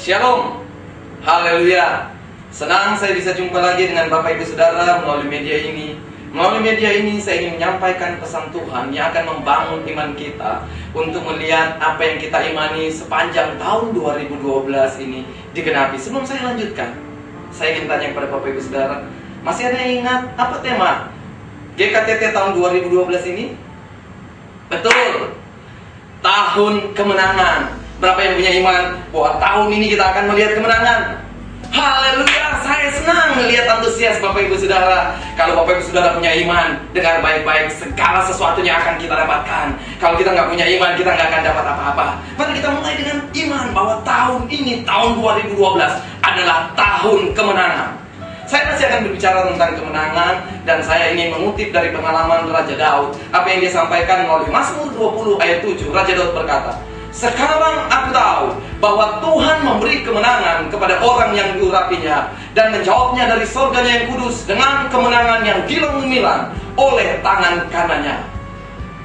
Shalom, haleluya. Senang saya bisa jumpa lagi dengan Bapak Ibu Saudara melalui media ini. Melalui media ini saya ingin menyampaikan pesan Tuhan yang akan membangun iman kita untuk melihat apa yang kita imani sepanjang tahun 2012 ini digenapi. Sebelum saya lanjutkan, saya ingin tanya kepada Bapak Ibu Saudara, masih ada yang ingat apa tema GKTT tahun 2012 ini? Betul, tahun kemenangan. Berapa yang punya iman bahwa tahun ini kita akan melihat kemenangan? Haleluya, saya senang melihat antusias Bapak Ibu Saudara. Kalau Bapak Ibu Saudara punya iman, dengar baik-baik, segala sesuatunya akan kita dapatkan. Kalau kita nggak punya iman, kita nggak akan dapat apa-apa. Mari kita mulai dengan iman bahwa tahun ini, tahun 2012 adalah tahun kemenangan. Saya masih akan berbicara tentang kemenangan, dan saya ingin mengutip dari pengalaman Raja Daud. Apa yang dia sampaikan melalui Mazmur 20 ayat 7, Raja Daud berkata, "Sekarang aku tahu bahwa Tuhan memberi kemenangan kepada orang yang diurapinya, dan menjawabnya dari surganya yang kudus dengan kemenangan yang gilang gemilang oleh tangan kanannya."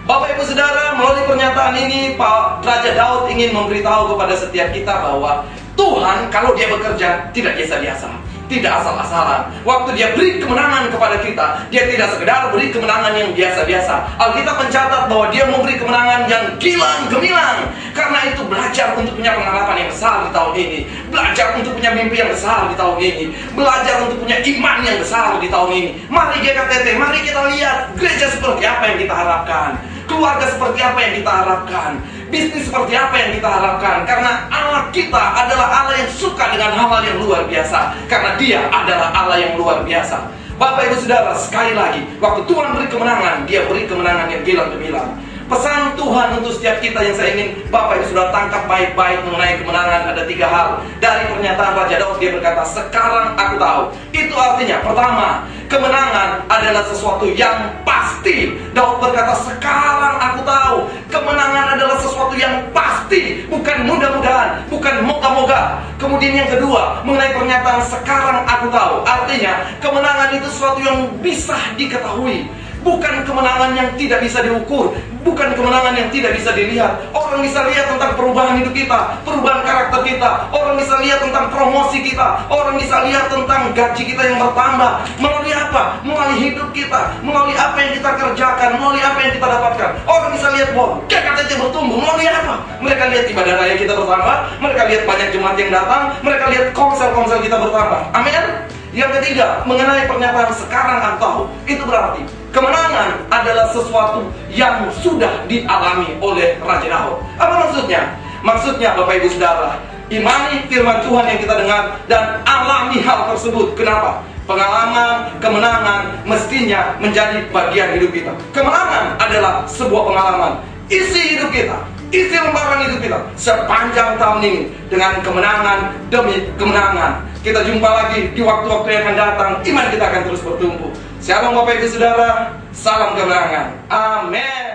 Bapak Ibu Saudara, melalui pernyataan ini Pak Raja Daud ingin memberitahu kepada setiap kita bahwa Tuhan kalau dia bekerja tidak biasa-biasa, tidak asal-asalan. Waktu dia beri kemenangan kepada kita, dia tidak sekedar beri kemenangan yang biasa-biasa. Alkitab mencatat bahwa dia memberi kemenangan yang gilang gemilang. Karena itu belajar untuk punya pengharapan yang besar di tahun ini, belajar untuk punya mimpi yang besar di tahun ini, belajar untuk punya iman yang besar di tahun ini. Mari GKTT, mari kita lihat gereja seperti apa yang kita harapkan, keluarga seperti apa yang kita harapkan, bisnis seperti apa yang kita harapkan. Karena Allah kita adalah Allah yang suka dengan hal-hal yang luar biasa, karena dia adalah Allah yang luar biasa. Bapak Ibu Saudara, sekali lagi, waktu Tuhan beri kemenangan, dia beri kemenangan yang gilang gemilang. Pesan Tuhan untuk setiap kita yang saya ingin Bapak Ibu Saudara tangkap baik-baik mengenai kemenangan ada 3 hal. Dari pernyataan Raja Daud, dia berkata, "Sekarang aku tahu." Itu artinya, pertama, kemenangan adalah sesuatu yang pasti. Daud berkata, "Sekarang aku tahu." Kemenangan adalah sesuatu yang pasti, bukan mudah-mudahan, bukan moga-moga. Kemudian yang kedua, mengenai pernyataan "sekarang aku tahu", artinya kemenangan itu sesuatu yang bisa diketahui, bukan kemenangan yang tidak bisa diukur, bukan kemenangan yang tidak bisa dilihat. Orang bisa lihat tentang perubahan hidup kita, perubahan karakter kita. Orang bisa lihat tentang promosi kita. Orang bisa lihat tentang gaji kita yang bertambah. Melalui apa? Melalui hidup kita, melalui apa yang kita kerjakan, melalui apa yang kita dapatkan. Orang bisa lihat bahwa GKTT bertumbuh. Melalui apa? Mereka lihat ibadah raya kita bertambah, mereka lihat banyak jemaat yang datang, mereka lihat konsel-konsel kita bertambah. Amin. Yang ketiga, mengenai pernyataan "sekarang aku tahu", itu berarti kemenangan adalah sesuatu yang sudah dialami oleh Raja Daud. Apa maksudnya? Maksudnya Bapak Ibu Saudara, imani firman Tuhan yang kita dengar dan alami hal tersebut. Kenapa? Pengalaman, kemenangan mestinya menjadi bagian hidup kita. Kemenangan adalah sebuah pengalaman. Isi hidup kita, isi lembaran hidup kita sepanjang tahun ini dengan kemenangan demi kemenangan. Kita jumpa lagi di waktu-waktu yang akan datang. Iman kita akan terus bertumbuh. Shalom Bapak Ibu Saudara, salam kemenangan. Amin.